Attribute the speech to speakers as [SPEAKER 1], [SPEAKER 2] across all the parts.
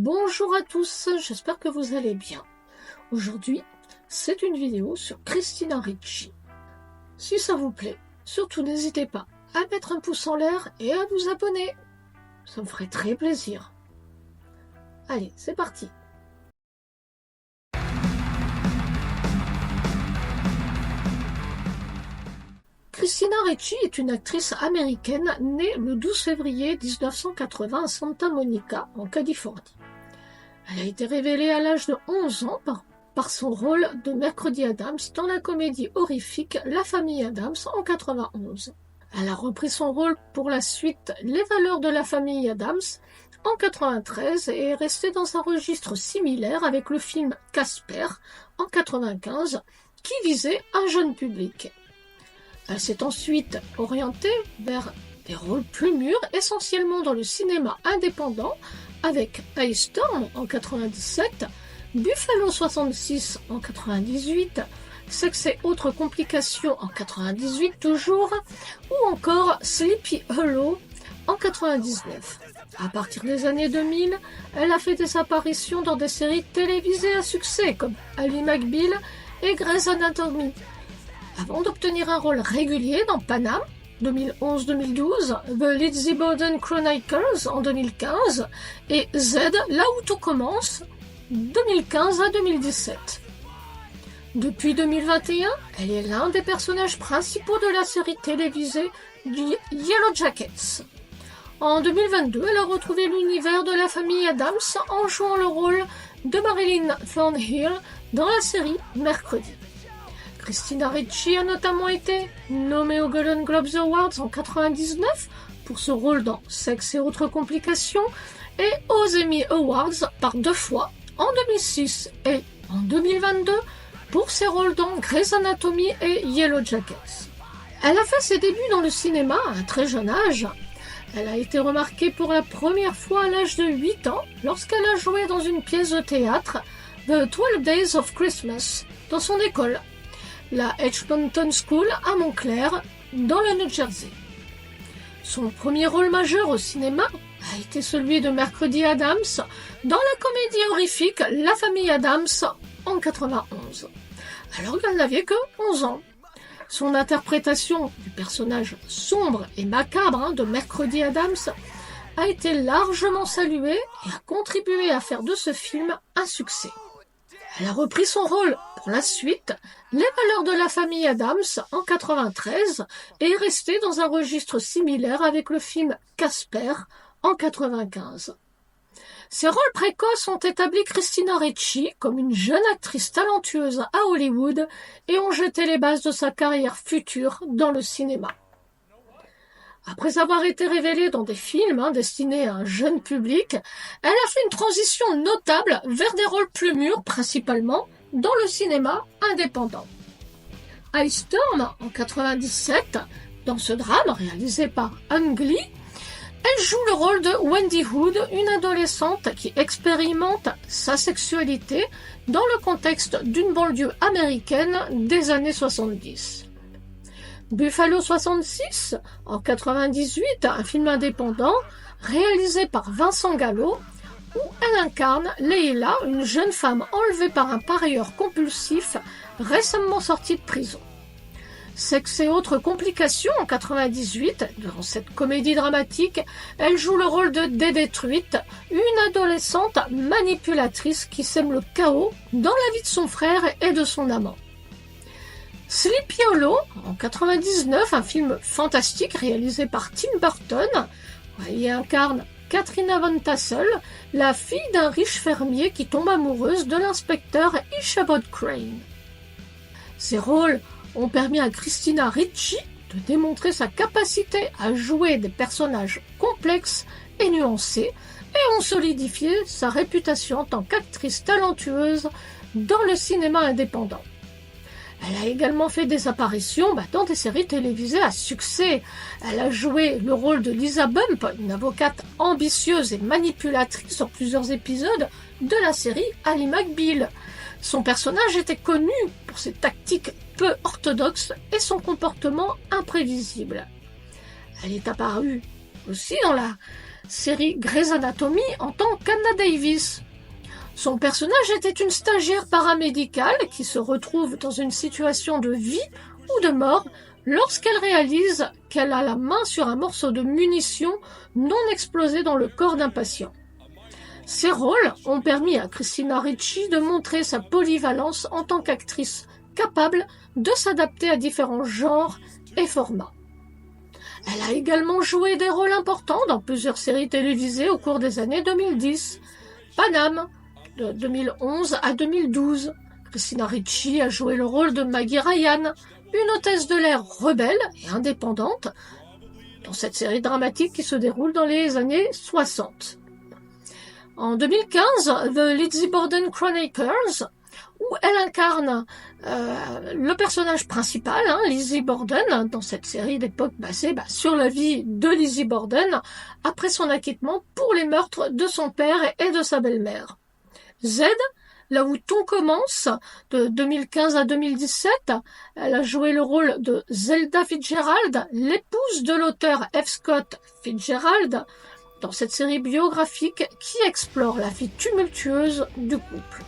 [SPEAKER 1] Bonjour à tous, j'espère que vous allez bien. Aujourd'hui, c'est une vidéo sur Christina Ricci. Si ça vous plaît, surtout n'hésitez pas à mettre un pouce en l'air et à vous abonner. Ça me ferait très plaisir. Allez, c'est parti. Christina Ricci est une actrice américaine née le 12 février 1980 à Santa Monica, en Californie. Elle a été révélée à l'âge de 11 ans par son rôle de Mercredi Addams dans la comédie horrifique La famille Addams en 91. Elle a repris son rôle pour la suite Les valeurs de la famille Addams en 93 et est restée dans un registre similaire avec le film Casper en 95 qui visait un jeune public. Elle s'est ensuite orientée vers des rôles plus mûrs, essentiellement dans le cinéma indépendant, avec Ice Storm en 97, Buffalo 66 en 98, Sexe et autres complications en 98 toujours, ou encore Sleepy Hollow en 99. À partir des années 2000, elle a fait des apparitions dans des séries télévisées à succès comme Ally McBeal et Grey's Anatomy, avant d'obtenir un rôle régulier dans Panam 2011-2012, The Lizzie Borden Chronicles en 2015 et Z, là où tout commence, 2015 à 2017. Depuis 2021, elle est l'un des personnages principaux de la série télévisée du Yellow Jackets. En 2022, elle a retrouvé l'univers de la famille Addams en jouant le rôle de Marilyn Thornhill dans la série Mercredi. Christina Ricci a notamment été nommée aux Golden Globes Awards en 1999 pour ce rôle dans Sexe et autres complications et aux Emmy Awards par 2 fois en 2006 et en 2022 pour ses rôles dans Grey's Anatomy et Yellow Jackets. Elle a fait ses débuts dans le cinéma à un très jeune âge. Elle a été remarquée pour la première fois à l'âge de 8 ans lorsqu'elle a joué dans une pièce de théâtre The 12 Days of Christmas dans son école, la Edgemonton School à Montclair, dans le New Jersey. Son premier rôle majeur au cinéma a été celui de Mercredi Addams dans la comédie horrifique La famille Addams en 91, alors qu'elle n'avait que 11 ans. Son interprétation du personnage sombre et macabre de Mercredi Addams a été largement saluée et a contribué à faire de ce film un succès. Elle a repris son rôle pour la suite, Les valeurs de la famille Addams en 93 et est restée dans un registre similaire avec le film Casper en 95. Ses rôles précoces ont établi Christina Ricci comme une jeune actrice talentueuse à Hollywood et ont jeté les bases de sa carrière future dans le cinéma. Après avoir été révélée dans des films destinés à un jeune public, elle a fait une transition notable vers des rôles plus mûrs, principalement dans le cinéma indépendant. Ice Storm en 1997, dans ce drame réalisé par Ang Lee, elle joue le rôle de Wendy Hood, une adolescente qui expérimente sa sexualité dans le contexte d'une banlieue américaine des années 70. Buffalo 66, en 98, un film indépendant réalisé par Vincent Gallo, où elle incarne Leila, une jeune femme enlevée par un parieur compulsif récemment sortie de prison. Sexe et autres complications en 98, dans cette comédie dramatique, elle joue le rôle de Détruite, une adolescente manipulatrice qui sème le chaos dans la vie de son frère et de son amant. Sleepy Hollow, en 99, un film fantastique réalisé par Tim Burton, où elle y incarne Katrina Von Tassel, la fille d'un riche fermier qui tombe amoureuse de l'inspecteur Ichabod Crane. Ces rôles ont permis à Christina Ricci de démontrer sa capacité à jouer des personnages complexes et nuancés et ont solidifié sa réputation en tant qu'actrice talentueuse dans le cinéma indépendant. Elle a également fait des apparitions dans des séries télévisées à succès. Elle a joué le rôle de Lisa Bump, une avocate ambitieuse et manipulatrice sur plusieurs épisodes de la série Ally McBeal. Son personnage était connu pour ses tactiques peu orthodoxes et son comportement imprévisible. Elle est apparue aussi dans la série Grey's Anatomy en tant qu'Anna Davis. Son personnage était une stagiaire paramédicale qui se retrouve dans une situation de vie ou de mort lorsqu'elle réalise qu'elle a la main sur un morceau de munition non explosé dans le corps d'un patient. Ces rôles ont permis à Christina Ricci de montrer sa polyvalence en tant qu'actrice capable de s'adapter à différents genres et formats. Elle a également joué des rôles importants dans plusieurs séries télévisées au cours des années 2010. Panam, de 2011 à 2012. Christina Ricci a joué le rôle de Maggie Ryan, une hôtesse de l'air rebelle et indépendante, dans cette série dramatique qui se déroule dans les années 60. En 2015, The Lizzie Borden Chronicles, où elle incarne le personnage principal, Lizzie Borden, dans cette série d'époque basée sur la vie de Lizzie Borden après son acquittement pour les meurtres de son père et de sa belle-mère. Z, là où tout commence, de 2015 à 2017, elle a joué le rôle de Zelda Fitzgerald, l'épouse de l'auteur F. Scott Fitzgerald, dans cette série biographique qui explore la vie tumultueuse du couple.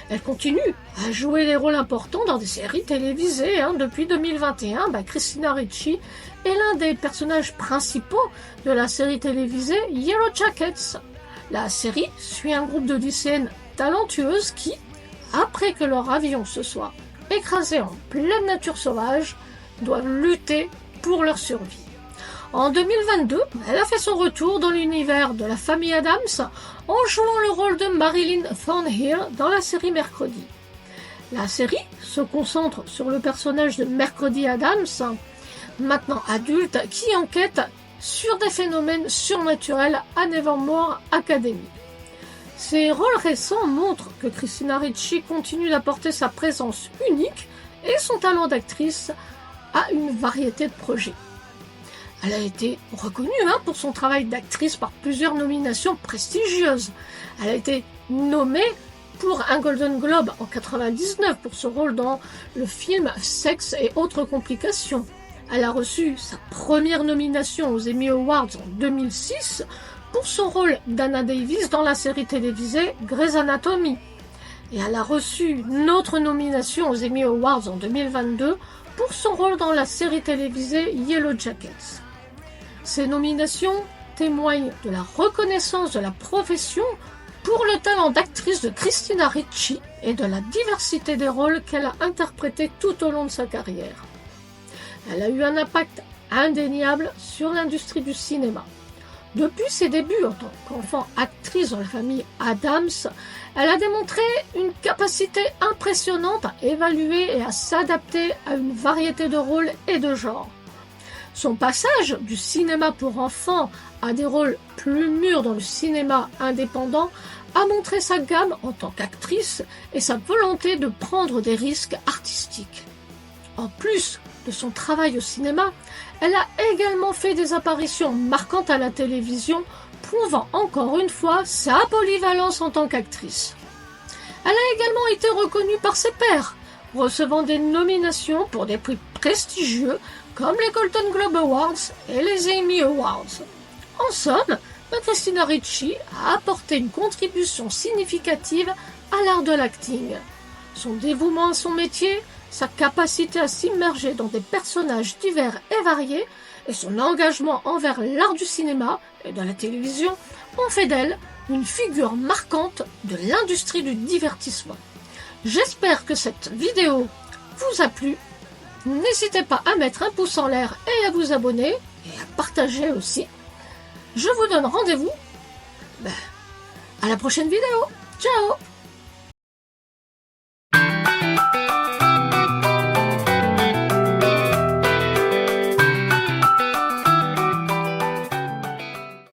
[SPEAKER 1] Elle continue à jouer des rôles importants dans des séries télévisées. Depuis 2021, Christina Ricci est l'un des personnages principaux de la série télévisée Yellow Jackets. La série suit un groupe de lycéennes talentueuses qui, après que leur avion se soit écrasé en pleine nature sauvage, doivent lutter pour leur survie. En 2022, elle a fait son retour dans l'univers de la famille Addams en jouant le rôle de Marilyn Thornhill dans la série Mercredi. La série se concentre sur le personnage de Mercredi Addams, maintenant adulte, qui enquête sur des phénomènes surnaturels à Nevermore Academy. Ces rôles récents montrent que Christina Ricci continue d'apporter sa présence unique et son talent d'actrice à une variété de projets. Elle a été reconnue pour son travail d'actrice par plusieurs nominations prestigieuses. Elle a été nommée pour un Golden Globe en 1999 pour son rôle dans le film Sexe et autres complications. Elle a reçu sa première nomination aux Emmy Awards en 2006 pour son rôle d'Anna Davis dans la série télévisée Grey's Anatomy. Et elle a reçu une autre nomination aux Emmy Awards en 2022 pour son rôle dans la série télévisée Yellow Jackets. Ces nominations témoignent de la reconnaissance de la profession pour le talent d'actrice de Christina Ricci et de la diversité des rôles qu'elle a interprétés tout au long de sa carrière. Elle a eu un impact indéniable sur l'industrie du cinéma. Depuis ses débuts en tant qu'enfant actrice dans la famille Addams, elle a démontré une capacité impressionnante à évaluer et à s'adapter à une variété de rôles et de genres. Son passage du cinéma pour enfants à des rôles plus mûrs dans le cinéma indépendant a montré sa gamme en tant qu'actrice et sa volonté de prendre des risques artistiques. En plus de son travail au cinéma, elle a également fait des apparitions marquantes à la télévision, prouvant encore une fois sa polyvalence en tant qu'actrice. Elle a également été reconnue par ses pairs, recevant des nominations pour des prix prestigieux comme les Golden Globe Awards et les Emmy Awards. En somme, Christina Ricci a apporté une contribution significative à l'art de l'acting. Son dévouement à son métier, sa capacité à s'immerger dans des personnages divers et variés et son engagement envers l'art du cinéma et de la télévision ont fait d'elle une figure marquante de l'industrie du divertissement. J'espère que cette vidéo vous a plu. N'hésitez pas à mettre un pouce en l'air et à vous abonner et à partager aussi. Je vous donne rendez-vous à la prochaine vidéo. Ciao!